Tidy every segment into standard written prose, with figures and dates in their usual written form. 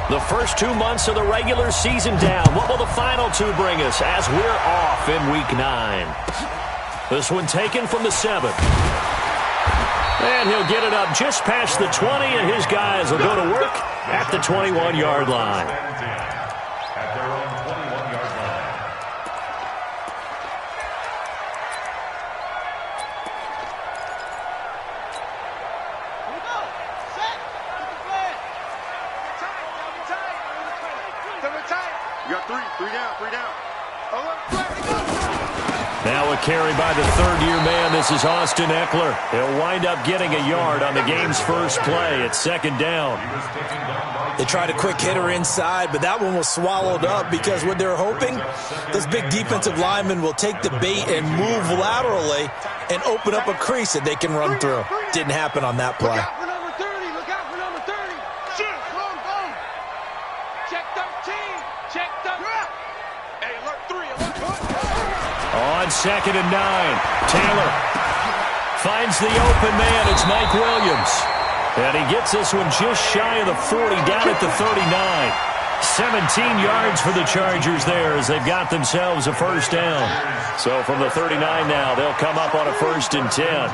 The first 2 months of the regular season down. What will the final 2 bring us as we're off in Week 9? This one taken from the 7. And he'll get it up just past the 20, and his guys will go to work at the 21-yard line. Now a carry by the third-year man. This is Austin Eckler. He'll wind up getting a yard on the game's first play. It's second down. They tried a quick hitter inside, but that one was swallowed up because what they're hoping, this big defensive lineman will take the bait and move laterally and open up a crease that they can run through. Didn't happen on that play. On 2nd and 9, Taylor finds the open man. It's Mike Williams. And he gets this one just shy of the 40, down at the 39. 17 yards for the Chargers there as they've got themselves a first down. So from the 39 now, they'll come up on a 1st and 10.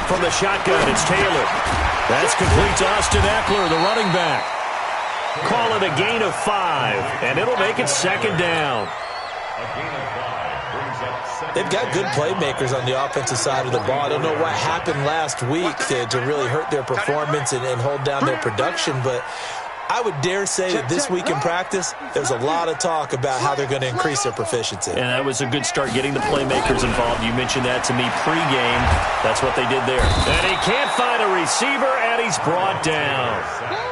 From the shotgun, it's Taylor. That's complete to Austin Eckler, the running back. Call it a gain of 5, and it'll make it second down. They've got good playmakers on the offensive side of the ball. I don't know what happened last week to really hurt their performance and hold down their production, but I would dare say that this week in practice, there's a lot of talk about how they're going to increase their proficiency. And that was a good start, getting the playmakers involved. You mentioned that to me pregame. That's what they did there. And he can't find a receiver, and he's brought down.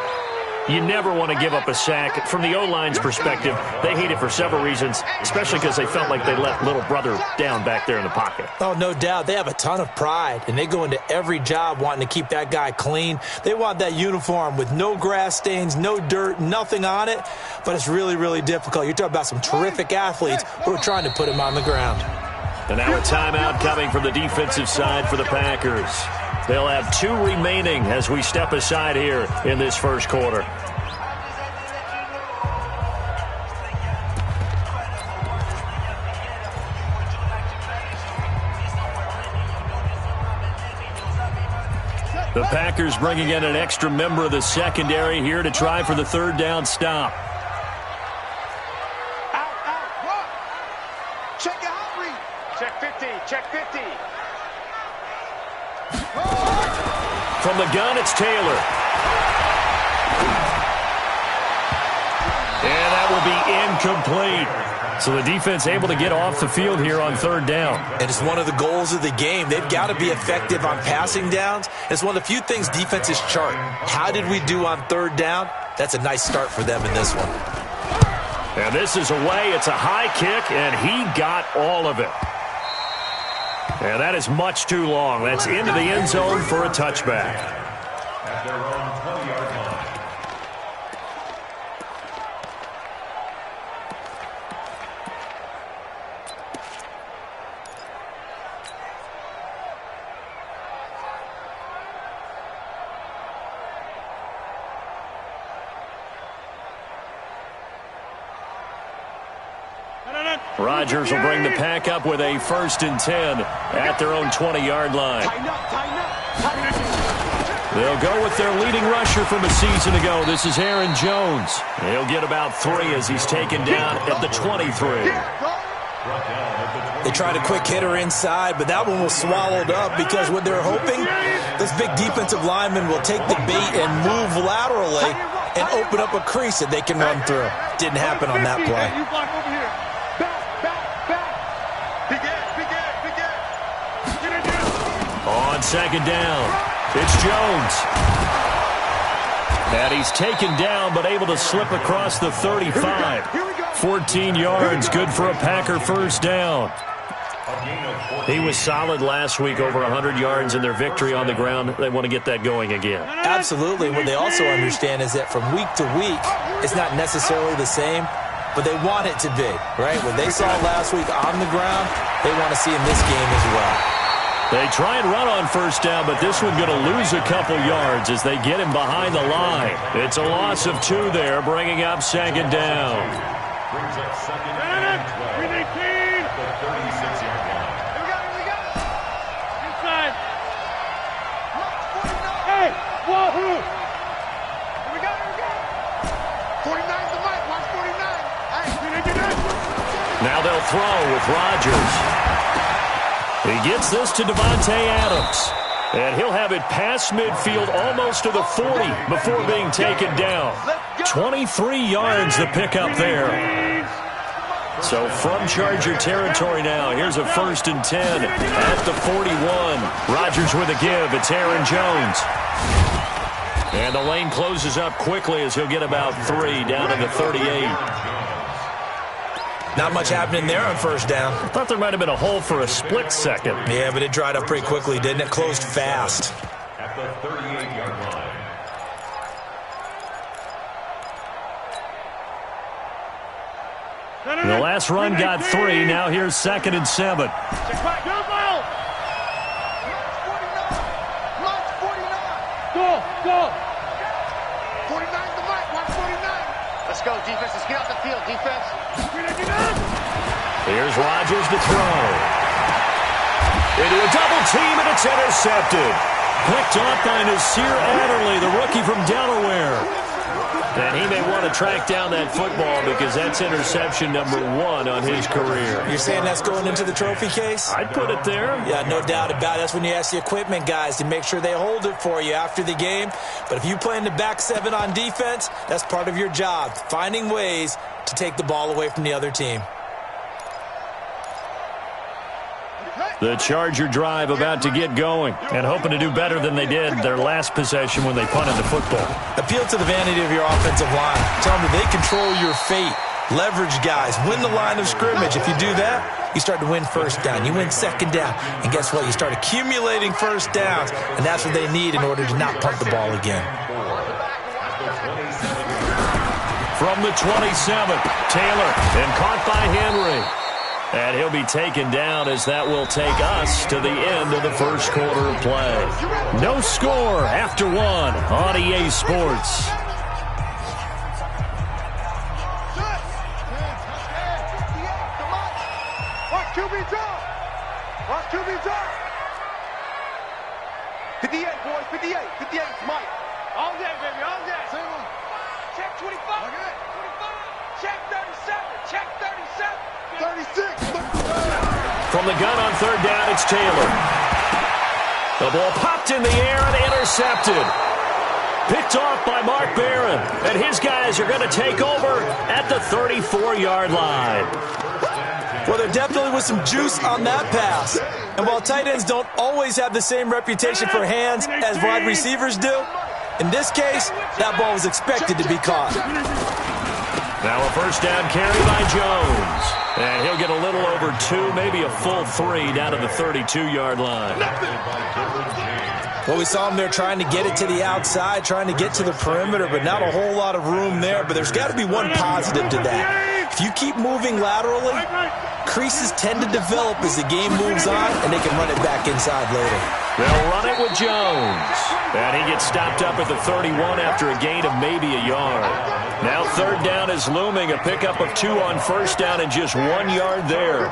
You never want to give up a sack. From the O-line's perspective, they hate it for several reasons, especially because they felt like they let little brother down back there in the pocket. Oh, no doubt. They have a ton of pride, and they go into every job wanting to keep that guy clean. They want that uniform with no grass stains, no dirt, nothing on it, but it's really, really difficult. You're talking about some terrific athletes who are trying to put him on the ground. And now a timeout coming from the defensive side for the Packers. They'll have 2 remaining as we step aside here in this first quarter. The Packers bringing in an extra member of the secondary here to try for the 3rd down stop. Check out, read. Check 50, check 50. From the gun, it's Taylor. And that will be incomplete. So the defense able to get off the field here on 3rd down. And it's one of the goals of the game. They've got to be effective on passing downs. It's one of the few things defenses chart. How did we do on 3rd down? That's a nice start for them in this one. And this is away. It's a high kick, and he got all of it. And that is much too long. That's into the end zone for a touchback. At their own 20-yard line. Rodgers will bring the pack up with a 1st and 10 at their own 20-yard line. They'll go with their leading rusher from a season ago. This is Aaron Jones. He'll get about 3 as he's taken down at the 23. They tried a quick hitter inside, but that one was swallowed up because what they're hoping, this big defensive lineman will take the bait and move laterally and open up a crease that they can run through. Didn't happen on that play. On 2nd down, it's Jones. And he's taken down but able to slip across the 35. 14 yards, good for a Packer 1st down. He was solid last week, over 100 yards in their victory on the ground. They want to get that going again. Absolutely. What they also understand is that from week to week, it's not necessarily the same, but they want it to be, right? What they saw last week on the ground, they want to see in this game as well. They try and run on first down, but this one going to lose a couple yards as they get him behind the line. It's a loss of 2 there, bringing up second down. Brings up second and 12. We need King. The 36-yard line. We got it. Inside. Hey, wahoo! We got it. 49's the mic. Watch 49. Now they'll throw with Rodgers. He gets this to Devontae Adams. And he'll have it past midfield almost to the 40 before being taken down. 23 yards the pickup there. So from Charger territory now, here's a 1st and 10 at the 41. Rodgers with a give. It's Aaron Jones. And the lane closes up quickly as he'll get about 3 down to the 38. Not much happening there on first down. I thought there might have been a hole for a split second. Yeah, but it dried up pretty quickly, didn't it? Closed fast. At the 38-yard line. The last run got 3. Now here's 2nd and 7. Check back. Go, ball. March 49. Go. 49's the mic. Watch 49. Let's go, defense. Let's get off the field, defense. Here's Rodgers to throw. Into a double team, and it's intercepted. Picked off by Nasir Adderley, the rookie from Delaware. And he may want to track down that football because that's interception number 1 on his career. You're saying that's going into the trophy case? I'd put it there. Yeah, no doubt about it. That's when you ask the equipment guys to make sure they hold it for you after the game. But if you play in the back 7 on defense, that's part of your job, finding ways to take the ball away from the other team. The Charger drive about to get going and hoping to do better than they did their last possession when they punted the football. Appeal to the vanity of your offensive line. Tell them that they control your fate. Leverage guys. Win the line of scrimmage. If you do that, you start to win first down. You win second down. And guess what? You start accumulating first downs. And that's what they need in order to not punt the ball again. From the 27, Taylor, and caught by Henry. And he'll be taken down as that will take us to the end of the first quarter of play. No score after 1 on EA Sports. Watch QB drop. Watch QB drop. 58, boys. 58. 58, Mike. All day, baby. All day. Check 25. 25. Check 37. Check 37. 36. From the gun on 3rd down, it's Taylor. The ball popped in the air and intercepted. Picked off by Mark Barron. And his guys are going to take over at the 34-yard line. Well, there definitely was some juice on that pass. And while tight ends don't always have the same reputation for hands as wide receivers do, in this case, that ball was expected to be caught. Now a first down carry by Jones. And he'll get a little over 2, maybe a full 3 down to the 32-yard line. Well, we saw him there trying to get it to the outside, trying to get to the perimeter, but not a whole lot of room there. But there's got to be one positive to that. If you keep moving laterally, creases tend to develop as the game moves on, and they can run it back inside later. They'll run it with Jones. And he gets stopped up at the 31 after a gain of maybe a yard. Now 3rd down is looming, a pickup of 2 on first down and just 1 yard there.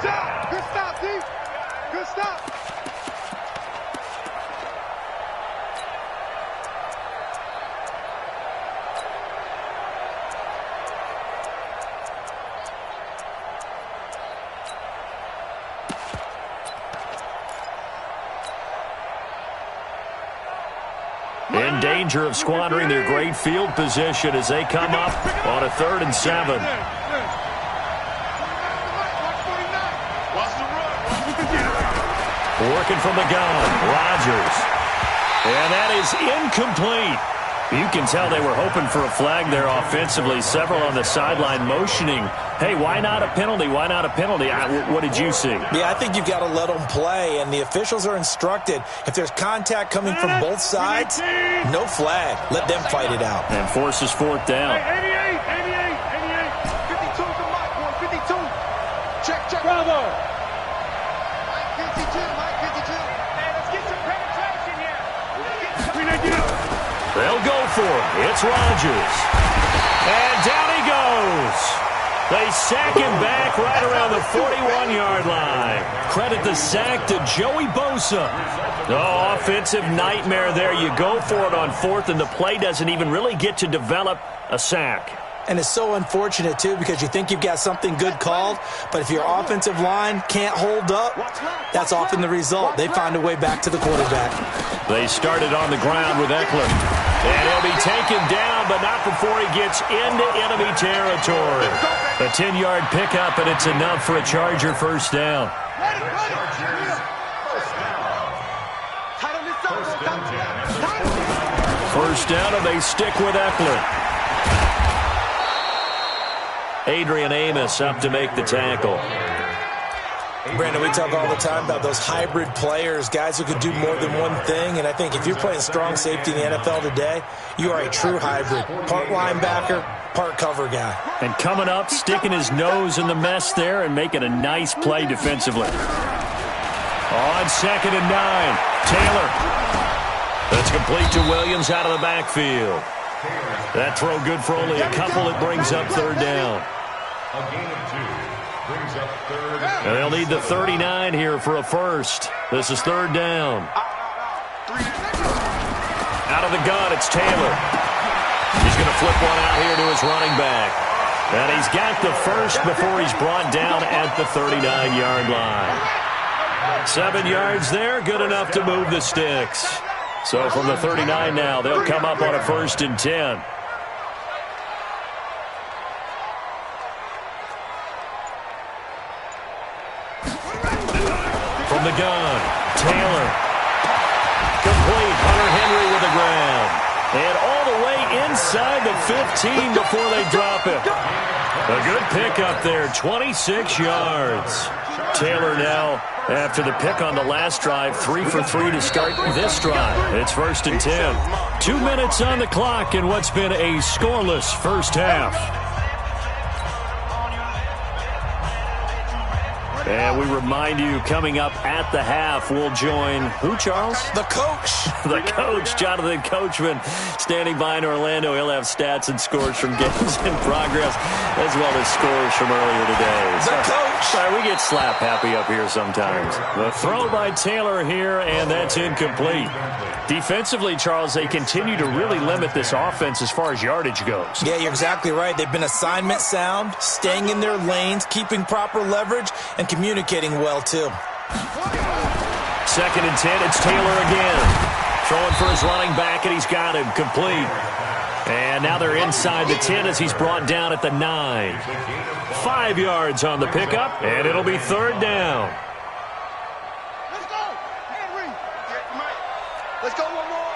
Good stop, D. Good stop. In danger of squandering their great field position as they come up on a 3rd and 7. Working from the gun, Rodgers. And that is incomplete. You can tell they were hoping for a flag there offensively. Several on the sideline motioning, hey, why not a penalty? Why not a penalty? What did you see? Yeah, I think you've got to let them play, and the officials are instructed. If there's contact coming from both sides, no flag. Let them fight it out. And forces 4th down. 88. 52 to Mike, boy. 52. Check. Bravo. Mike 52. They'll go for it. It's Rodgers. And down he goes. They sack him back right around the 41-yard line. Credit the sack to Joey Bosa. Oh, offensive nightmare there. You go for it on fourth, and the play doesn't even really get to develop a sack. And it's so unfortunate, too, because you think you've got something good called, but if your offensive line can't hold up, that's often the result. They find a way back to the quarterback. They started on the ground with Eckler. And he'll be taken down, but not before he gets into enemy territory. A 10-yard pickup, and it's enough for a Charger first down. First down, and they stick with Eckler. Adrian Amos up to make the tackle. Brandon, we talk all the time about those hybrid players, guys who could do more than one thing, and I think if you're playing strong safety in the NFL today, you are a true hybrid. Part linebacker, part cover guy. And coming up, sticking his nose in the mess there and making a nice play defensively. On 2nd and 9, Taylor. That's complete to Williams out of the backfield. That throw good for only a couple. It brings up third down. A gain of 2 brings up third. And they'll need the 39 here for a first. This is third down. Out of the gun, it's Taylor. He's going to flip one out here to his running back. And he's got the first before he's brought down at the 39-yard line. 7 yards there, good enough to move the sticks. So from the 39 now, they'll come up on a 1st and 10. From the gun, Taylor. Complete, Hunter Henry with the ground. And all the way inside the 15 before they drop it. A good pickup there, 26 yards. Taylor now, after the pick on the last drive, 3 for 3 to start this drive. It's 1st and 10. 2 minutes on the clock in what's been a scoreless first half. And we remind you, coming up at the half, we'll join who, Charles? The coach. The coach, Jonathan Coachman, standing by in Orlando. He'll have stats and scores from games in progress, as well as scores from earlier today. The coach. Sorry, we get slap happy up here sometimes. The throw by Taylor here, and that's incomplete. Defensively, Charles, they continue to really limit this offense as far as yardage goes. Yeah, you're exactly right. They've been assignment sound, staying in their lanes, keeping proper leverage, and communicating well, too. 2nd and 10, it's Taylor again. Throwing for his running back, and he's got him complete. And now they're inside the 10 as he's brought down at the 9. 5 yards on the pickup, and it'll be third down. Let's go. Henry. Yeah, Mike. Let's go one more.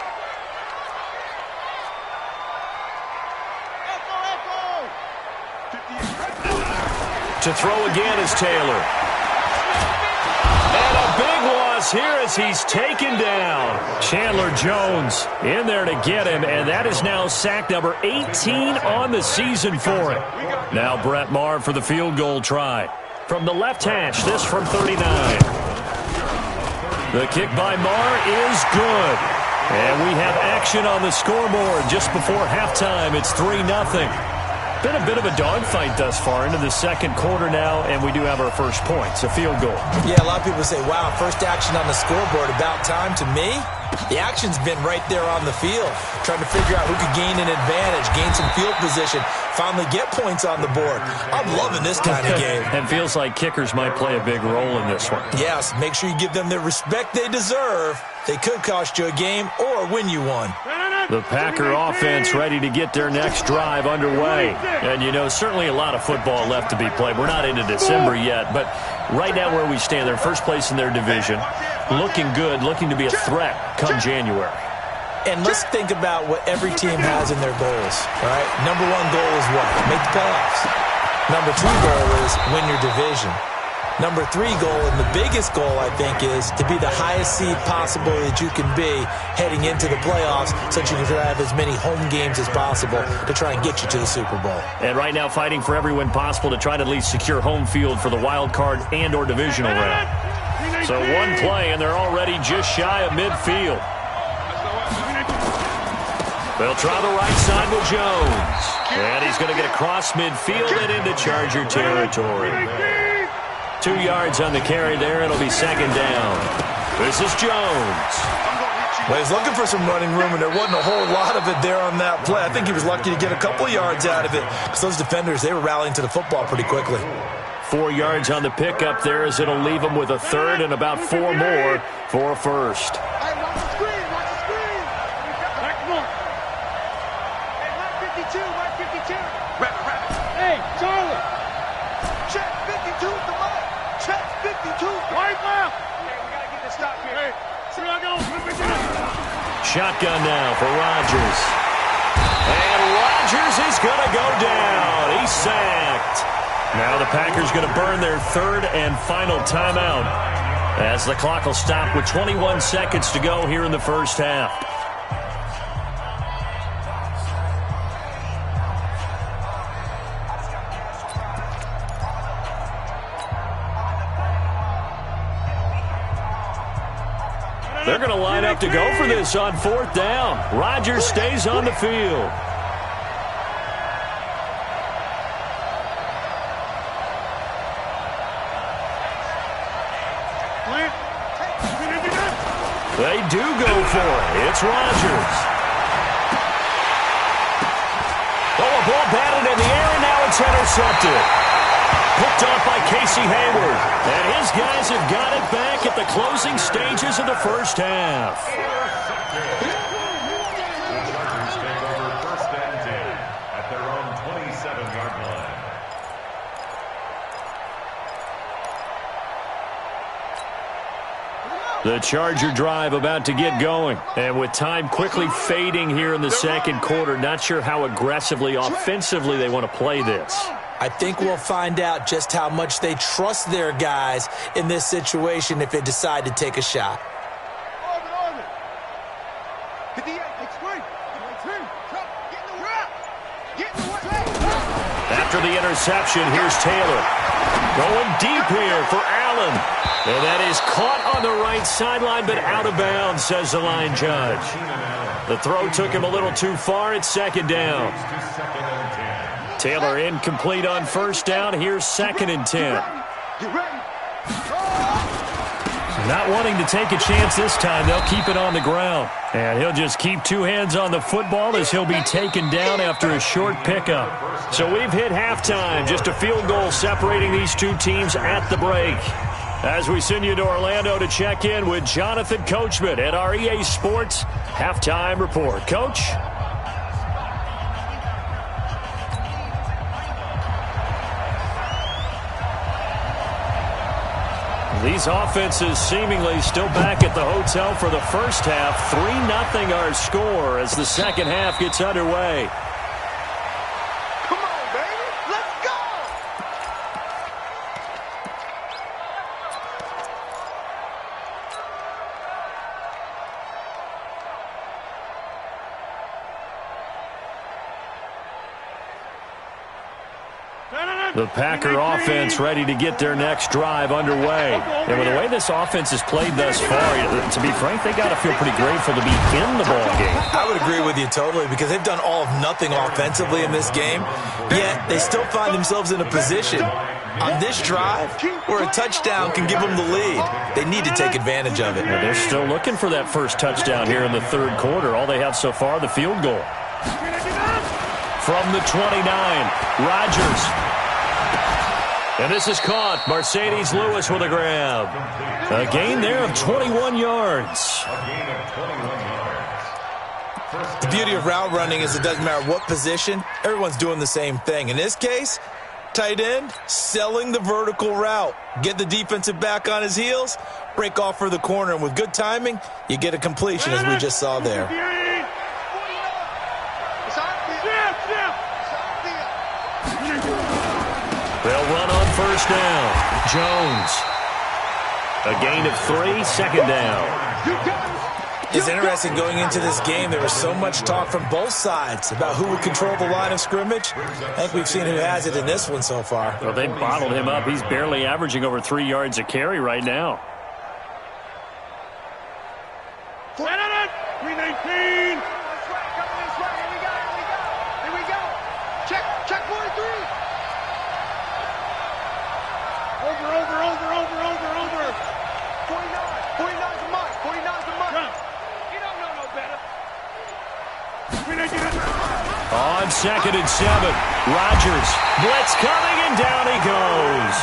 To throw again is Taylor. And a big loss here as he's taken down. Chandler Jones in there to get him, and that is now sack number 18 on the season for him. Now Brett Maher for the field goal try. From the left hash, this from 39. The kick by Maher is good. And we have action on the scoreboard just before halftime. It's 3-0. Been a bit of a dogfight thus far into the second quarter now, and we do have our first points, a field goal. Yeah, a lot of people say, wow, first action on the scoreboard, about time. To me, the action's been right there on the field, trying to figure out who could gain an advantage, gain some field position, finally get points on the board. I'm loving this kind of game. And feels like kickers might play a big role in this one. Yes, make sure you give them the respect they deserve. They could cost you a game or win you one. The Packer offense ready to get their next drive underway. And, you know, certainly a lot of football left to be played. We're not into December yet, but right now where we stand, they're first place in their division. Looking good, looking to be a threat come January. And let's think about what every team has in their goals, right? Number 1 goal is what? Make the playoffs. Number 2 goal is win your division. Number 3 goal, and the biggest goal, I think, is to be the highest seed possible that you can be heading into the playoffs so that you can have as many home games as possible to try and get you to the Super Bowl. And right now fighting for every win possible to try to at least secure home field for the wild card and or divisional round. So one play, and they're already just shy of midfield. They'll try the right side with Jones. And he's going to get across midfield and into Charger territory. 2 yards on the carry there. It'll be second down. This is Jones. Well, he's looking for some running room, and there wasn't a whole lot of it there on that play. I think he was lucky to get a couple of yards out of it because those defenders, they were rallying to the football pretty quickly. 4 yards on the pickup there as it'll leave him with a third and about 4 more for a first. Hey, watch the screen, watch the screen. Hey, Mike 52. Wrap it. Hey, Charlie. Check 52 with the mic. Check 52. Right left. Hey, we got to get this stop here. Hey, see how I go. Shotgun now for Rodgers. And Rodgers is going to go down. He's sacked. Now the Packers going to burn their third and final timeout as the clock will stop with 21 seconds to go here in the first half. They're going to line up to go for this on fourth down. Rodgers stays on the field. They do go for it. It's Rodgers. Oh, a ball batted in the air, and now it's intercepted. Picked off by Casey Hayward. And his guys have got it back at the closing stages of the first half. The Chargers take over first and 10 at their own 27-yard line. The Charger drive about to get going. And with time quickly fading here in the second quarter, not sure how aggressively, offensively they want to play this. I think we'll find out just how much they trust their guys in this situation if they decide to take a shot. After the interception, here's Taylor. Going deep here for Allen. And that is caught on the right sideline, but out of bounds, says the line judge. The throw took him a little too far. It's second down. Taylor incomplete on first down. Here's second and 10. Not wanting to take a chance this time. They'll keep it on the ground. And he'll just keep 2 hands on the football as he'll be taken down after a short pickup. So we've hit halftime. Just a field goal separating these two teams at the break. As we send you to Orlando to check in with Jonathan Coachman at our EA Sports Halftime Report. Coach? These offenses seemingly still back at the hotel for the first half. 3-0 our score as the second half gets underway. Come on, baby. Let's go. The Packer offense ready to get their next drive underway. And with the way this offense has played thus far, to be frank, they got to feel pretty grateful to be in the ball game. I would agree with you totally because they've done all of nothing offensively in this game, yet they still find themselves in a position on this drive where a touchdown can give them the lead. They need to take advantage of it. And they're still looking for that first touchdown here in the third quarter. All they have so far, the field goal. From the 29, Rodgers. And this is caught. Mercedes Lewis with a grab. A gain there of 21 yards. The beauty of route running is it doesn't matter what position. Everyone's doing the same thing. In this case, tight end, selling the vertical route. Get the defensive back on his heels, break off for the corner. And with good timing, you get a completion as we just saw there. They'll run on first down. Jones. A gain of 3, second down. It's interesting going into this game. There was so much talk from both sides about who would control the line of scrimmage. I think we've seen who has it in this one so far. Well, they bottled him up. He's barely averaging over 3 yards a carry right now. 319. Check 43. Over. 49's a month. 49's a month. You don't know no better. On 2nd and 7, Rodgers. Blitz coming, and down he goes.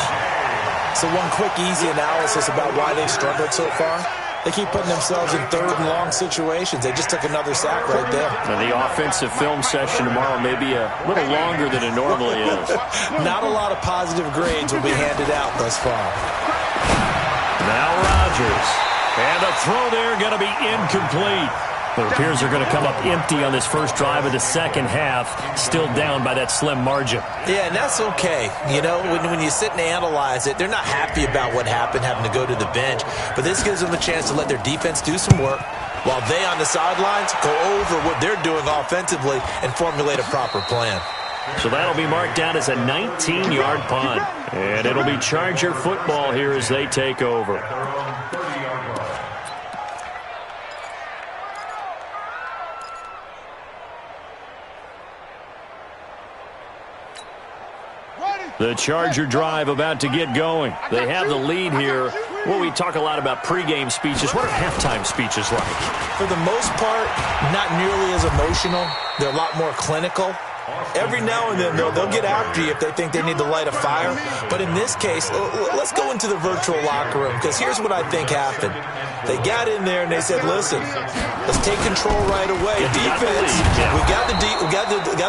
So one quick, easy analysis about why they've struggled so far. They keep putting themselves in 3rd and long situations. They just took another sack right there. Now, the offensive film session tomorrow may be a little longer than it normally is. Not a lot of positive grades will be handed out thus far. Now Rodgers. And a throw there going to be incomplete. It appears they're going to come up empty on this first drive of the second half, still down by that slim margin. Yeah, and that's okay. You know, when you sit and analyze it, they're not happy about what happened, having to go to the bench. But this gives them a chance to let their defense do some work while they on the sidelines go over what they're doing offensively and formulate a proper plan. So that'll be marked down as a 19-yard punt. And it'll be Charger football here as they take over. The Charger drive about to get going. They have the lead here. Well, we talk a lot about pregame speeches. What are halftime speeches like? For the most part, not nearly as emotional. They're a lot more clinical. Every now and then, they'll get after you if they think they need to light a fire. But in this case, let's go into the virtual locker room, because here's what I think happened. They got in there and they said, listen, let's take control right away. Defense, we got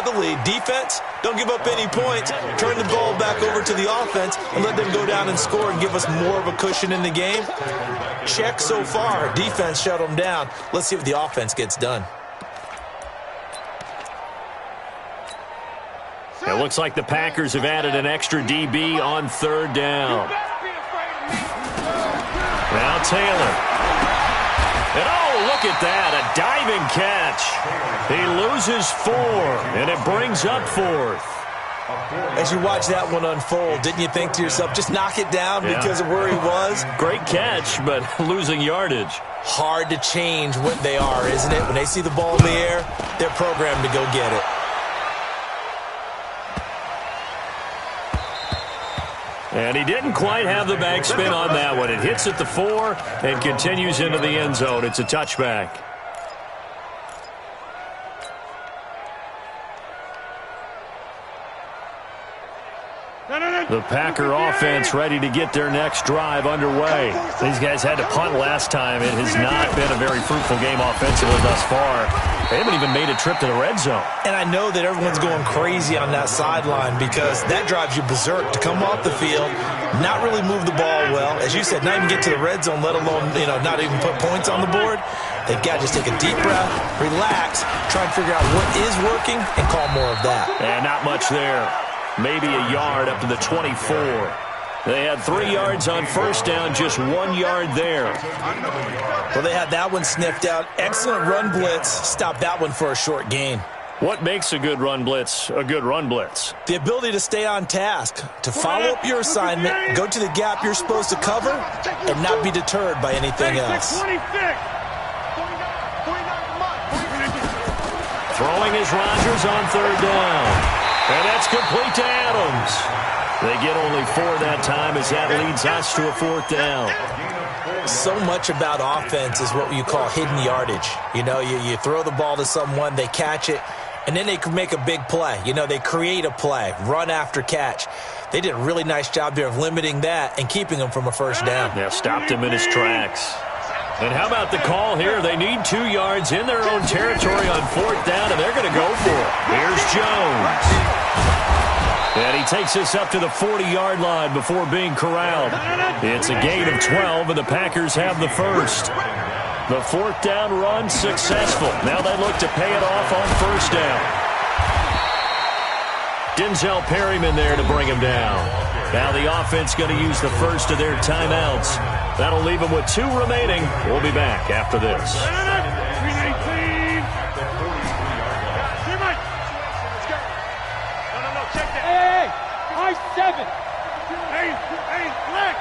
the lead. Defense, don't give up any points. Turn the ball back over to the offense and let them go down and score and give us more of a cushion in the game. Check so far. Defense shut them down. Let's see what the offense gets done. It looks like the Packers have added an extra DB on 3rd down. Now Taylor. And oh, look at that, a diving catch. He loses 4, and it brings up 4th. As you watch that one unfold, didn't you think to yourself, just knock it down because of where he was? Great catch, but losing yardage. Hard to change what they are, isn't it? When they see the ball in the air, they're programmed to go get it. And he didn't quite have the backspin on that one. It hits at the 4 and continues into the end zone. It's a touchback. The Packer offense ready to get their next drive underway. These guys had to punt last time. It has not been a very fruitful game offensively thus far. They haven't even made a trip to the red zone. And I know that everyone's going crazy on that sideline because that drives you berserk to come off the field, not really move the ball well. As you said, not even get to the red zone, let alone, not even put points on the board. They've got to just take a deep breath, relax, try and figure out what is working, and call more of that. And not much there. Maybe a yard up to the 24. They had 3 yards on 1st down, just 1 yard there. Well, they had that one sniffed out. Excellent run blitz. Stopped that one for a short gain. What makes a good run blitz a good run blitz? The ability to stay on task, to follow up your assignment, go to the gap you're supposed to cover, and not be deterred by anything else. Throwing is Rodgers on 3rd down. And that's complete to Adams. They get only 4 that time as that leads us to a 4th down. So much about offense is what you call hidden yardage. You throw the ball to someone, they catch it, and then they can make a big play. They create a play, run after catch. They did a really nice job there of limiting that and keeping him from a 1st down. Yeah, stopped him in his tracks. And how about the call here? They need 2 yards in their own territory on 4th down, and they're going to go for it. Here's Jones. And he takes us up to the 40-yard line before being corralled. It's a gain of 12, and the Packers have the 1st. The 4th down run successful. Now they look to pay it off on 1st down. Denzel Perryman there to bring him down. Now the offense going to use the 1st of their timeouts. That'll leave them with 2 remaining. We'll be back after this. Hey, black.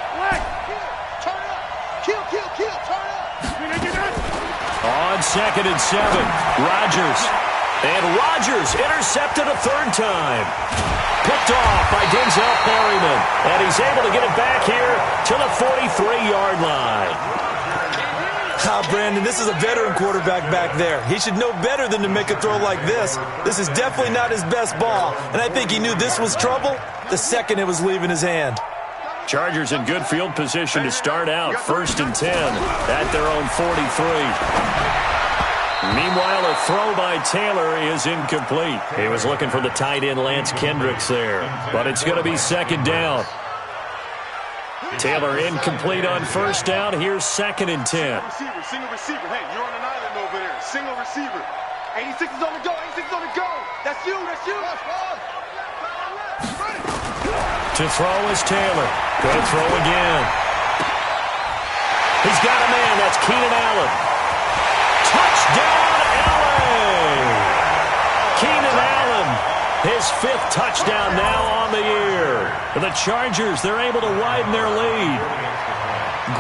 Turn up. Kill, turn up. On 2nd and 7, Rodgers. And Rodgers intercepted a third time. Picked off by Denzel Perryman. And he's able to get it back here to the 43-yard line. Brandon, this is a veteran quarterback back there. He should know better than to make a throw like this. This is definitely not his best ball, and I think he knew this was trouble the second it was leaving his hand. Chargers in good field position to start out. 1st and 10 at their own 43. Meanwhile, a throw by Taylor is incomplete. He was looking for the tight end Lance Kendricks there, but it's going to be 2nd down. Taylor incomplete on 1st down. Here's 2nd and 10. Single receiver. Hey, you're on an island over there. Single receiver. 86 is on the go. 86 is on the go. That's you. That's you. To throw is Taylor. Good throw again. He's got a man. That's Keenan Allen. Touchdown, LA! Keenan Allen, his 5th touchdown now on the year. The Chargers, they're able to widen their lead.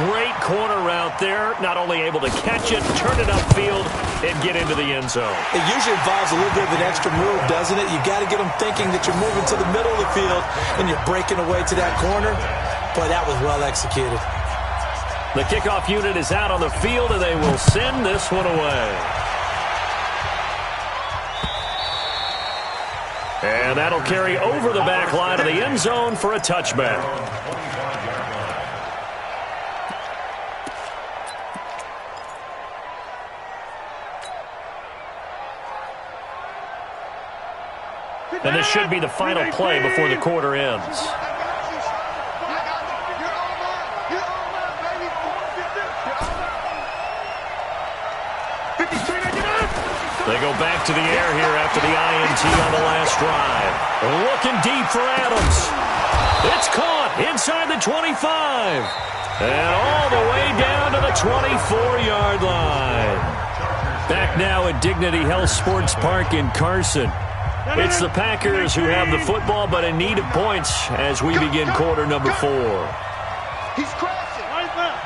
Great corner route there. Not only able to catch it, turn it upfield, and get into the end zone. It usually involves a little bit of an extra move, doesn't it? You got to get them thinking that you're moving to the middle of the field and you're breaking away to that corner. Boy, that was well executed. The kickoff unit is out on the field, and they will send this one away. And that'll carry over the back line of the end zone for a touchback. And this should be the final play before the quarter ends. They go back to the air here after the INT on the last drive. Looking deep for Adams. It's caught inside the 25. And all the way down to the 24-yard line. Back now at Dignity Health Sports Park in Carson. It's the Packers who have the football, but in need of points as we begin quarter number 4. He's crossing. Right back.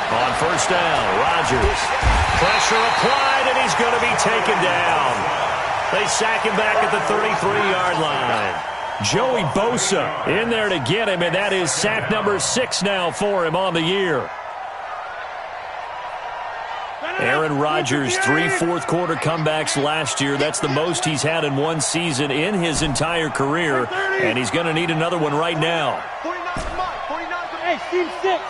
On 1st down, Rodgers. Pressure applied, and he's going to be taken down. They sack him back at the 33-yard line. Joey Bosa in there to get him, and that is sack number 6 now for him on the year. Aaron Rodgers, 3 fourth-quarter comebacks last year. That's the most he's had in one season in his entire career, and he's going to need another one right now. 49, hey, Steve 6.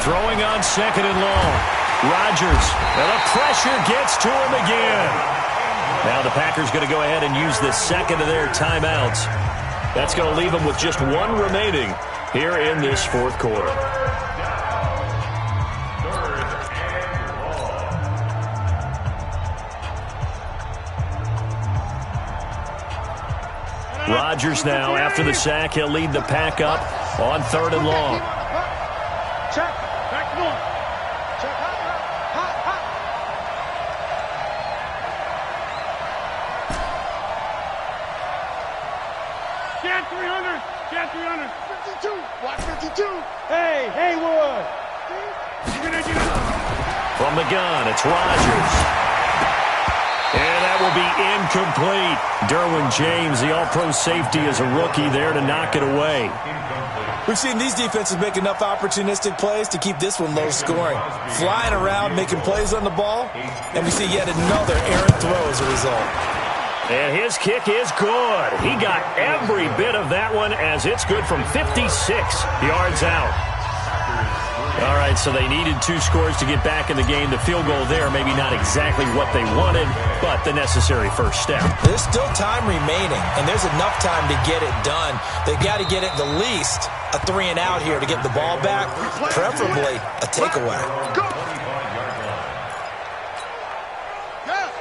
Throwing on 2nd and long. Rodgers, and the pressure gets to him again. Now the Packers going to go ahead and use the 2nd of their timeouts. That's going to leave them with just 1 remaining here in this 4th quarter. Rodgers now, after the sack, he'll lead the pack up on 3rd and long. Check. Back to one. Check. Hot. Cat 300. 52. Watch 52. Hey, Haywood. From the gun, it's Rodgers. And that will be incomplete. Derwin James, the all-pro safety, is a rookie there to knock it away. We've seen these defenses make enough opportunistic plays to keep this one low scoring. Flying around, making plays on the ball, and we see yet another errant throw as a result. And his kick is good. He got every bit of that one as it's good from 56 yards out. All right, so they needed 2 scores to get back in the game. The field goal there, maybe not exactly what they wanted, but the necessary first step. There's still time remaining, and there's enough time to get it done. They've got to get at the least a 3 and out here to get the ball back, preferably a takeaway.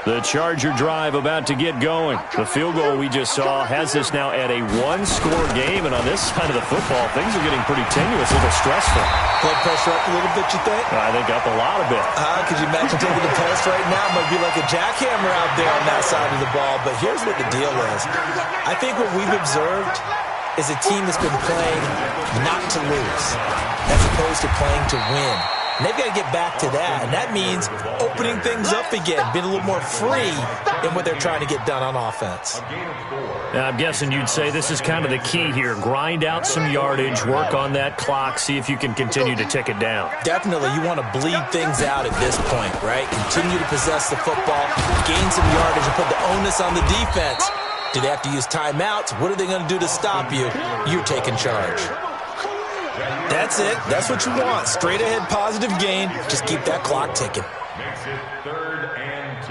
The Charger drive about to get going. The field goal we just saw has us now at a one-score game, and on this side of the football, things are getting pretty tenuous, a little stressful. Blood pressure up a little bit, you think? I think up a lot of it. Could you imagine taking the post right now? It might be like a jackhammer out there on that side of the ball, but here's what the deal is. I think what we've observed is a team that's been playing not to lose as opposed to playing to win. And they've got to get back to that, and that means opening things up again, being a little more free in what they're trying to get done on offense. I'm guessing you'd say this is kind of the key here. Grind out some yardage, work on that clock, see if you can continue to tick it down. Definitely. You want to bleed things out at this point, right? Continue to possess the football, gain some yardage, and put the onus on the defense. Do they have to use timeouts? What are they going to do to stop you? You're taking charge. That's it. That's what you want. Straight ahead positive gain. Just keep that clock ticking. Makes it 3rd and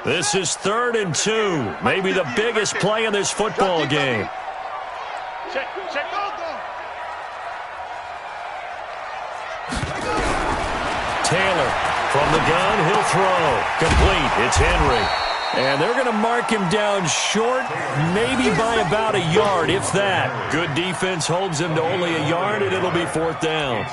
2. This is 3rd and 2. Maybe the biggest play in this football game. Check, check, go. Taylor from the gun. He'll throw. Complete. It's Henry. And they're going to mark him down short, maybe by about a yard, if that. Good defense holds him to only a yard, and it'll be 4th down.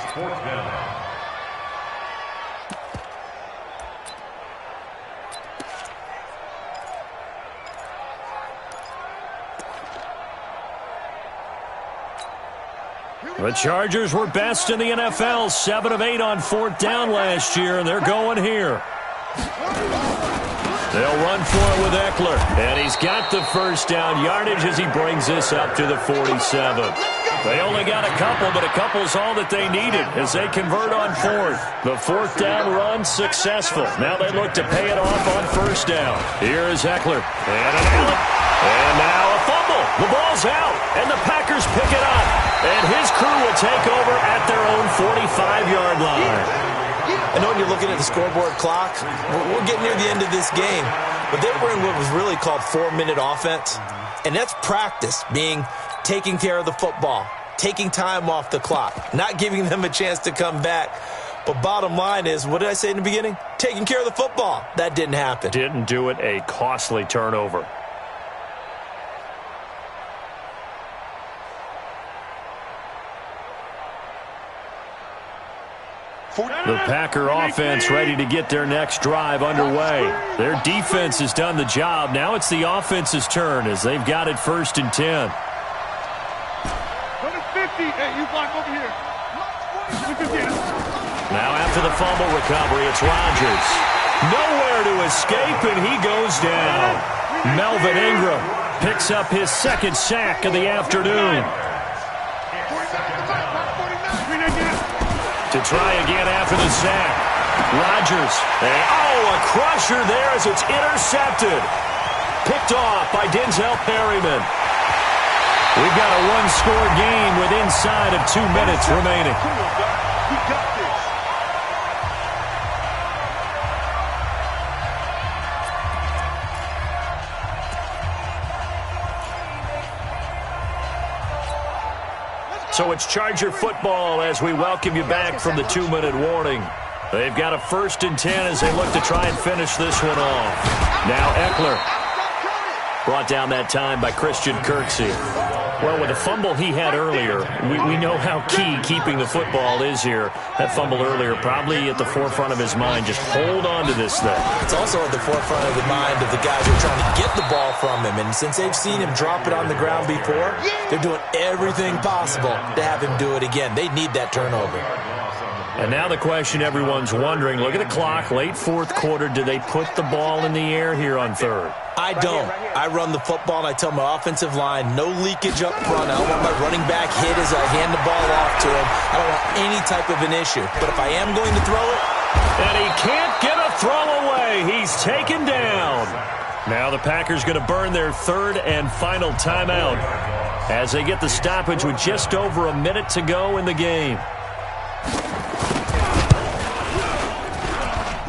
The Chargers were best in the NFL, 7 of 8 on 4th down last year, and they're going here. They'll run for it with Eckler, and he's got the first down yardage as he brings this up to the 47. They only got a couple, but a couple's all that they needed as they convert on 4th. The 4th down run successful. Now they look to pay it off on 1st down. Here is Eckler, and an Allen, and now a fumble. The ball's out, and the Packers pick it up, and his crew will take over at their own 45-yard line. I know when you're looking at the scoreboard clock, we're getting near the end of this game, but they were in what was really called 4-minute offense, and that's practice, being taking care of the football, taking time off the clock, not giving them a chance to come back. But bottom line is, what did I say in the beginning? Taking care of the football. That didn't happen. Didn't do it, a costly turnover. The Packer offense ready to get their next drive underway. Their defense has done the job. Now it's the offense's turn as they've got it 1st and 10. Go to 50. Hey, you block over here. Now after the fumble recovery, it's Rodgers. Nowhere to escape, and he goes down. Melvin Ingram picks up his 2nd sack of the afternoon. To try again after the sack. Rodgers. A crusher there as it's intercepted. Picked off by Denzel Perryman. We've got a one-score game with inside of 2 minutes remaining. We got this. So it's Charger football as we welcome you back from the 2-minute warning. They've got a 1st and 10 as they look to try and finish this one off. Now Eckler. Brought down that time by Christian Kirksey. Well, with the fumble he had earlier, we know how key keeping the football is here. That fumble earlier probably at the forefront of his mind. Just hold on to this thing. It's also at the forefront of the mind of the guys who are trying to get the ball from him. And since they've seen him drop it on the ground before, they're doing everything possible to have him do it again. They need that turnover. And now the question everyone's wondering, look at the clock, late 4th quarter, do they put the ball in the air here on 3rd? I don't. I run the football, and I tell my offensive line, no leakage up front. I don't want my running back hit as I hand the ball off to him. I don't want any type of an issue. But if I am going to throw it... And he can't get a throw away. He's taken down. Now the Packers going to burn their 3rd and final timeout as they get the stoppage with just over a minute to go in the game.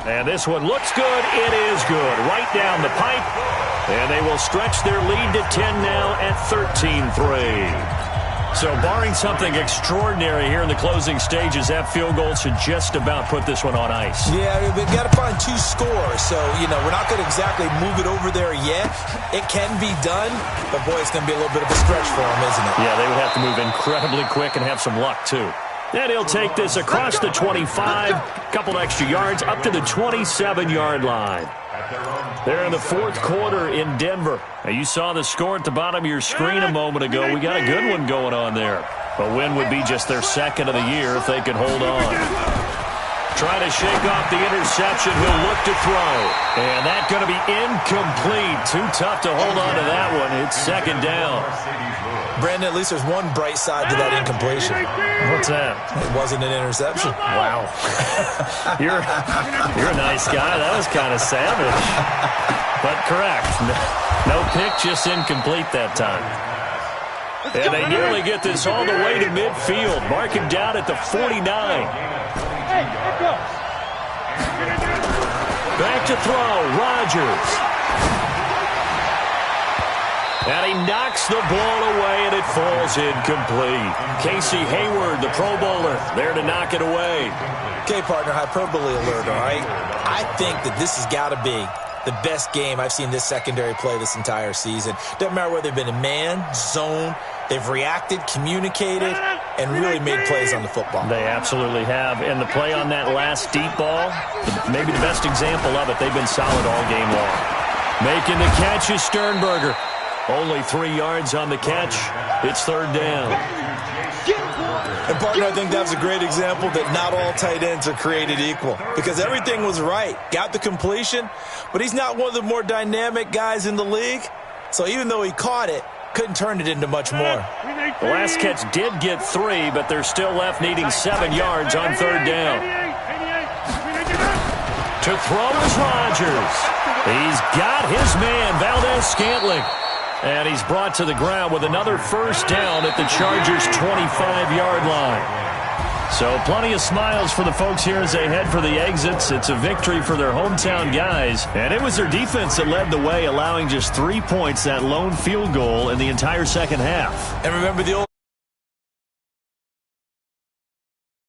And this one looks good. It is good. Right down the pipe. And they will stretch their lead to 10 now at 13-3. So barring something extraordinary here in the closing stages, that field goal should just about put this one on ice. Yeah, we've got to find 2 scores. So, we're not going to exactly move it over there yet. It can be done, but, boy, it's going to be a little bit of a stretch for them, isn't it? Yeah, they would have to move incredibly quick and have some luck, too. Then he'll take this across the 25, couple extra yards, up to the 27-yard line. They're in the fourth quarter in Denver. Now, you saw the score at the bottom of your screen a moment ago. We got a good one going on there. A win would be just their second of the year if they could hold on. Trying to shake off the interception. He'll look to throw. And that's going to be incomplete. Too tough to hold on to that one. It's second down. Brandon, at least there's one bright side to that incompletion. What's that? It wasn't an interception. Wow. You're a nice guy. That was kind of savage. But correct. No pick, just incomplete that time. And they nearly get this all the way to midfield. Mark him down at the 49. Back to throw. Rodgers. And he knocks the ball away, and it falls incomplete. Casey Hayward, the Pro Bowler, there to knock it away. Okay, partner, hyperbole alert, all right? I think that this has got to be the best game I've seen this secondary play this entire season. Doesn't matter whether they've been in man, zone, they've reacted, communicated, and really made plays on the football. They absolutely have. And the play on that last deep ball, maybe the best example of it, they've been solid all game long. Making the catch is Sternberger. Only 3 yards on the catch. It's third down. And, partner, I think that's a great example that not all tight ends are created equal because everything was right. Got the completion, but he's not one of the more dynamic guys in the league. So even though he caught it, couldn't turn it into much more. The last catch did get 3, but they're still left needing 7 yards on third down. To throw is Rodgers. He's got his man, Valdez-Scantling. And he's brought to the ground with another first down at the Chargers' 25-yard line. So plenty of smiles for the folks here as they head for the exits. It's a victory for their hometown guys. And it was their defense that led the way, allowing just 3 points, that lone field goal in the entire second half. And remember the old